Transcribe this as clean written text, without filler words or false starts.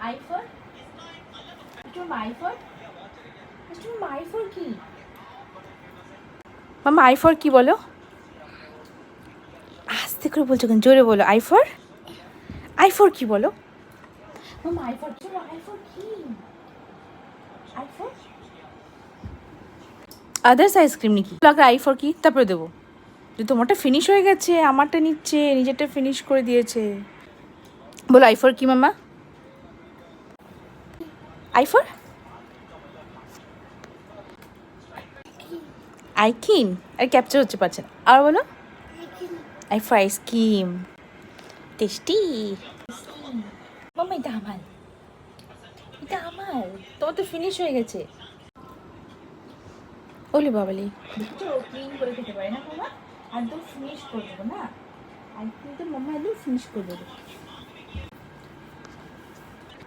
I for I for I for কি? Mamma I for কি বলো? আস্তে করে বলছো কেন? জোরে বলো। আই ফর কি বলো? মাম্মা আই ফর কি? আই ফর কি? আই ফর আদার্স আইসক্রিম নাকি? আই ফর কি? তারপরে দেবো। যে তোমারটা ফিনিশ হয়ে গেছে, আমারটা নিচ্ছে, নিজেরটা ফিনিশ করে দিয়েছে। বলো আই ফর কি মাম্মা? আই ফর আইকিন। আর ক্যাপচার হচ্ছে পাচ্ছে না। আর বলো I for ice cream. Tasty. Mamma এটা আমার, এটা আমার। তোমার তো ফিনিশ হয়ে গেছে। ওলে বাবালি, দেখছো ক্লিন করে খেতে পারে না মাম্মা? একদম ফিনিশ করে দেবো না? আইসক্রিম তো মাম্মা একদম ফিনিশ করে দেবো।